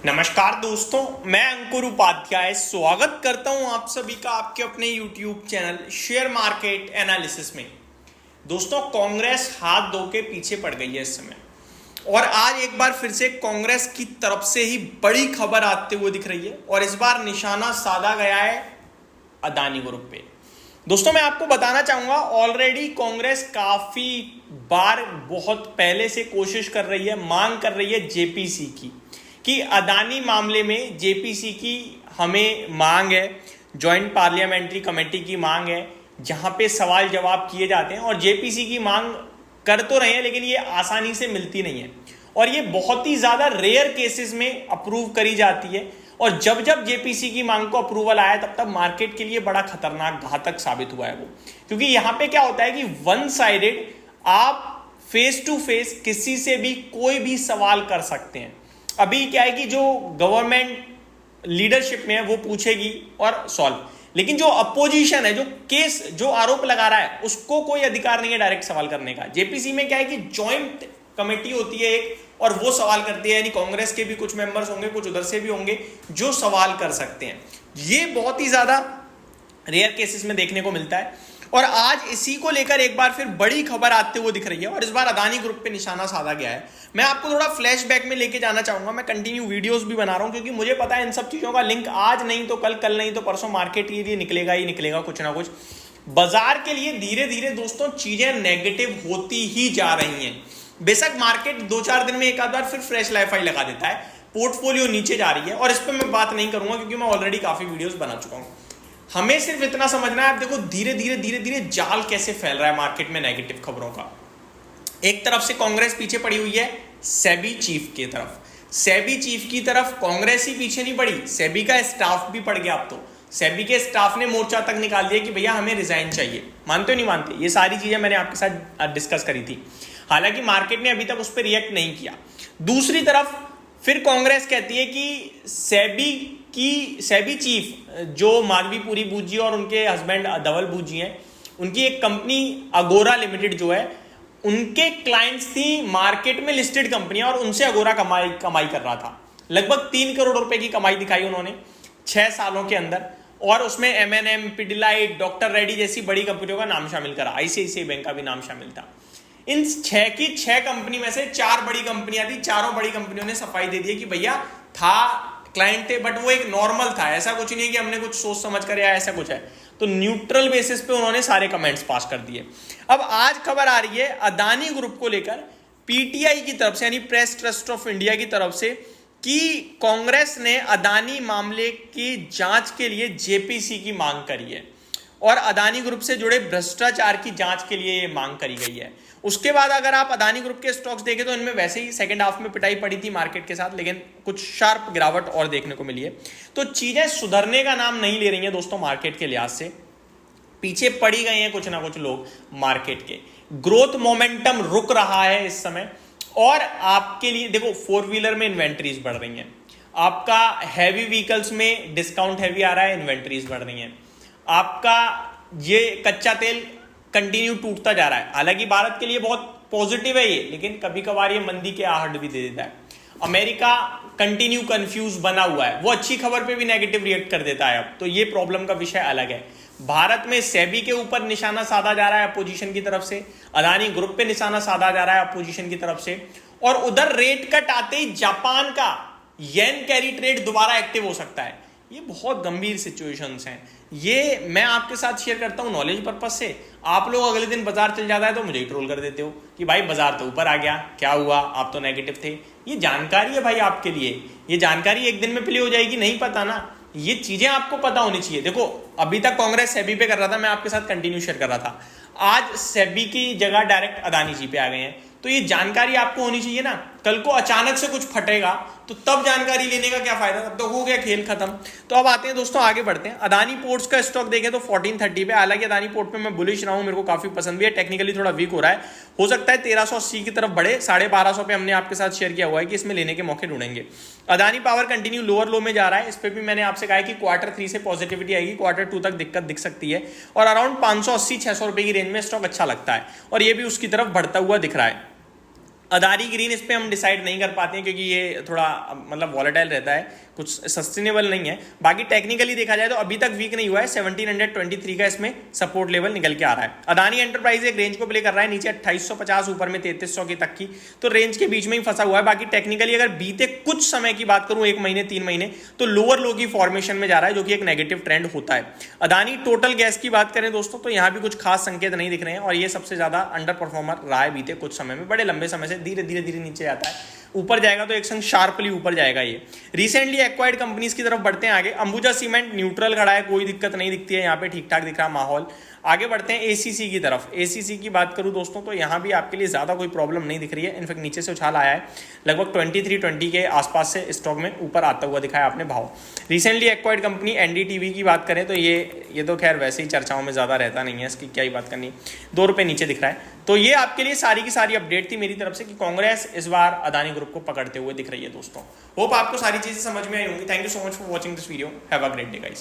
नमस्कार दोस्तों, मैं अंकुर उपाध्याय स्वागत करता हूं आप सभी का आपके अपने YouTube channel share market analysis में। दोस्तों, कांग्रेस हाथ धो के पीछे पड़ गई है इस समय और आज एक बार फिर से कांग्रेस की तरफ से ही बड़ी खबर आते हुए दिख रही है और इस बार निशाना साधा गया है अदानी ग्रुप पे। दोस्तों, मैं आपको बताना चाहूंगा, ऑलरेडी कांग्रेस काफी बार बहुत पहले से कोशिश कर रही है, मांग कर रही है जेपीसी की कि अदानी मामले में जेपीसी की हमें मांग है, जॉइंट पार्लियामेंट्री कमेटी की मांग है, जहां पे सवाल जवाब किए जाते हैं। और जेपीसी की मांग कर तो रहे हैं लेकिन ये आसानी से मिलती नहीं है और ये बहुत ही ज्यादा रेयर केसेस में अप्रूव करी जाती है। और जब जब जेपीसी की मांग को अप्रूवल आया तब तब मार्केट के लिए बड़ा खतरनाक घातक साबित हुआ है वो, क्योंकि यहां पे क्या होता है कि वन साइडेड आप फेस टू फेस किसी से भी कोई भी सवाल कर सकते हैं। अभी क्या है कि जो गवर्नमेंट लीडरशिप में है वो पूछेगी और सॉल्व, लेकिन जो अपोजिशन है, जो केस, जो आरोप लगा रहा है, उसको कोई अधिकार नहीं है डायरेक्ट सवाल करने का। जेपीसी में क्या है कि जॉइंट कमेटी होती है एक और वो सवाल करती है, यानी कांग्रेस के भी कुछ मेंबर्स होंगे, कुछ उधर से भी होंगे जो सवाल कर सकते हैं। ये बहुत ही ज्यादा रेयर केसेस में देखने को मिलता है और आज इसी को लेकर एक बार फिर बड़ी खबर आते हुए दिख रही है और इस बार अदानी ग्रुप पे निशाना साधा गया है। मैं आपको थोड़ा फ्लैशबैक में लेके जाना चाहूंगा। मैं कंटिन्यू वीडियोस भी बना रहा हूं क्योंकि मुझे पता है इन सब चीजों का लिंक आज नहीं तो कल, कल नहीं तो परसों मार्केट के लिए निकलेगा ही निकलेगा कुछ ना कुछ। बाजार के लिए धीरे धीरे दोस्तों चीजें नेगेटिव होती ही जा रही हैं। बेशक मार्केट 2-4 दिन में एक आध बार फिर फ्रेश लाइफ आई लगा देता है, पोर्टफोलियो नीचे जा रही है और इस पर मैं बात नहीं करूंगा क्योंकि मैं ऑलरेडी काफी वीडियोस बना चुका हूं। हमें सिर्फ इतना समझना है, आप देखो धीरे धीरे जाल कैसे फैल रहा है मार्केट में नेगेटिव खबरों का। एक तरफ से कांग्रेस पीछे पड़ी हुई है सेबी चीफ की तरफ, सेबी चीफ की तरफ कांग्रेस ही पीछे नहीं पड़ी, सेबी का स्टाफ भी पड़ गया। अब तो सेबी के स्टाफ ने मोर्चा तक निकाल दिया कि भैया हमें रिजाइन चाहिए। मानते हो नहीं मानते? ये सारी चीजें मैंने आपके साथ डिस्कस करी थी, हालांकि मार्केट ने अभी तक उस पर रिएक्ट नहीं किया। दूसरी तरफ फिर कांग्रेस कहती है कि सेबी चीफ जो माधवीपुरी बूजी और उनके हस्बैंड धवल बूजी हैं, उनकी एक कंपनी अगोरा लिमिटेड जो है, उनके क्लाइंट्स थी मार्केट में लिस्टेड कंपनियां और उनसे अगोरा कमाई कर रहा था। लगभग 3 करोड़ रुपए की कमाई दिखाई उन्होंने 6 सालों के अंदर और उसमें एमएनएम, पिडिलाइट, डॉक्टर रेड्डी जैसी बड़ी कंपनियों का नाम शामिल करा, आईसीआईसीआई बैंक का भी नाम शामिल था। इन 6 की 6 कंपनी में से 4 बड़ी कंपनियां थी, चारों बड़ी कंपनियों ने सफाई दे दी कि भैया था, क्लाइंट थे, बट वो एक नॉर्मल था, ऐसा कुछ नहीं है कि हमने कुछ सोच समझ कर या ऐसा कुछ है। तो न्यूट्रल बेसिस पे उन्होंने सारे कमेंट्स पास कर दिए। अब आज खबर आ रही है अदानी ग्रुप को लेकर पीटीआई की तरफ से, यानी प्रेस ट्रस्ट ऑफ इंडिया की तरफ से, कि कांग्रेस ने अदानी मामले की जांच के लिए जेपीसी की मांग करी है और अदानी ग्रुप से जुड़े भ्रष्टाचार की जांच के लिए ये मांग करी गई है। उसके बाद अगर आप अदानी ग्रुप के स्टॉक्स देखें तो इनमें वैसे ही सेकंड हाफ में पिटाई पड़ी थी मार्केट के साथ, लेकिन कुछ शार्प गिरावट और देखने को मिली है। तो चीजें सुधरने का नाम नहीं ले रही हैं दोस्तों। मार्केट के लिहाज से पीछे पड़ी गए हैं कुछ ना कुछ लोग, मार्केट के ग्रोथ मोमेंटम रुक रहा है इस समय। और आपके लिए देखो, 4 व्हीलर में इन्वेंट्रीज बढ़ रही हैं, आपका हैवी व्हीकल्स में डिस्काउंट हैवी आ रहा है, इन्वेंट्रीज बढ़ रही हैं, आपका ये कच्चा तेल कंटिन्यू टूटता जा रहा है। हालांकि भारत के लिए बहुत पॉजिटिव है ये, लेकिन कभी कभार ये मंदी के आहट भी दे देता है। अमेरिका कंटिन्यू कंफ्यूज बना हुआ है, वो अच्छी खबर पे भी नेगेटिव रिएक्ट कर देता है। अब तो ये प्रॉब्लम का विषय अलग है। भारत में सेबी के ऊपर निशाना साधा जा रहा है अपोजिशन की तरफ से, अदानी ग्रुप पे निशाना साधा जा रहा है अपोजिशन की तरफ से, और उधर रेट कट आते ही जापान का येन कैरी ट्रेड दोबारा एक्टिव हो सकता है। ये बहुत गंभीर सिचुएशंस हैं। ये मैं आपके साथ शेयर करता हूं नॉलेज पर्पस से। आप लोग अगले दिन बाजार चल जाता है तो मुझे ही ट्रोल कर देते हो कि भाई बाजार तो ऊपर आ गया, क्या हुआ, आप तो नेगेटिव थे। ये जानकारी है भाई आपके लिए, ये जानकारी एक दिन में प्ले हो जाएगी नहीं पता ना, ये चीजें आपको पता होनी चाहिए। देखो अभी तक कांग्रेस सेबी पे कर रहा था, मैं आपके साथ कंटिन्यू शेयर कर रहा था, आज सेबी की जगह डायरेक्ट अदानी जी पे आ गए हैं। तो ये जानकारी आपको होनी चाहिए ना। कल को अचानक से कुछ फटेगा तो तब जानकारी लेने का क्या फायदा, तब तो हो गया खेल खत्म। तो अब आते हैं दोस्तों, आगे बढ़ते हैं। अदानी पोर्ट्स का स्टॉक देखें तो 1430 पे, हालांकि अदानी पोर्ट पे मैं बुलिश रहा हूं, मेरे को काफी पसंद भी है। टेक्निकली थोड़ा वीक हो रहा है, हो सकता है 1380 की तरफ बढ़े। 1250 पे हमने आपके साथ शेयर किया हुआ है कि इसमें लेने के मौके ढूंढेंगे। अदानी पावर कंटिन्यू लोअर लो में जा रहा है, इस पर भी मैंने आपसे कहा कि Q3 से पॉजिटिविटी आएगी, Q2 तक दिक्कत दिख सकती है और अराउंड 580-600 रुपए की रेंज में स्टॉक अच्छा लगता है और ये भी उसकी तरफ बढ़ता हुआ दिख रहा है। अदानी ग्रीन इस पे हम डिसाइड नहीं कर पाते हैं क्योंकि ये थोड़ा मतलब वॉलेटाइल रहता है, कुछ सस्टेनेबल नहीं है। बाकी टेक्निकली देखा जाए तो अभी तक वीक नहीं हुआ है, 1723 का इसमें सपोर्ट लेवल निकल के आ रहा है। अदानी एंटरप्राइज एक रेंज को प्ले कर रहा है, नीचे 2850, ऊपर में 3300 की तक की, तो रेंज के बीच में ही फंसा हुआ है। बाकी टेक्निकली अगर बीते कुछ समय की बात करूं, 1 महीने 3 महीने, तो लोअर लो की फॉर्मेशन में जा रहा है, जो कि एक नेगेटिव ट्रेंड होता है। अदानी टोटल गैस की बात करें दोस्तों, तो यहां भी कुछ खास संकेत नहीं दिख रहे हैं और ये सबसे ज्यादा अंडर परफॉर्मर रहा है बीते कुछ समय में। बड़े लंबे समय से धीरे धीरे धीरे नीचे जाता है, ऊपर जाएगा तो एक संग शार्पली ऊपर जाएगा। ये रिसेंटली एक्वायर्ड कंपनीज की तरफ बढ़ते हैं आगे। अंबुजा सीमेंट न्यूट्रल खड़ा है, कोई दिक्कत नहीं दिखती है, यहाँ पे ठीक ठाक दिख रहा माहौल। आगे बढ़ते हैं एसीसी की तरफ। एसीसी की बात करूं दोस्तों तो यहाँ भी आपके लिए ज्यादा कोई प्रॉब्लम नहीं दिख रही है, इनफैक्ट नीचे से उछाल आया है, लगभग 2320 के आसपास से स्टॉक में ऊपर आता हुआ दिखाया आपने भाव। रिसेंटली एक्वायर्ड कंपनी एनडीटीवी की बात करें तो ये तो खैर वैसे ही चर्चाओं में ज्यादा रहता नहीं है, इसकी क्या ही बात करनी, 2 रुपये नीचे दिख रहा है। तो ये आपके लिए सारी की सारी अपडेट थी मेरी तरफ से कि कांग्रेस इस बार अदानी ग्रुप को पकड़ते हुए दिख रही है दोस्तों। होप आपको सारी चीजें समझ में आई होंगी। Thank you so much for watching this video. Have a great day guys.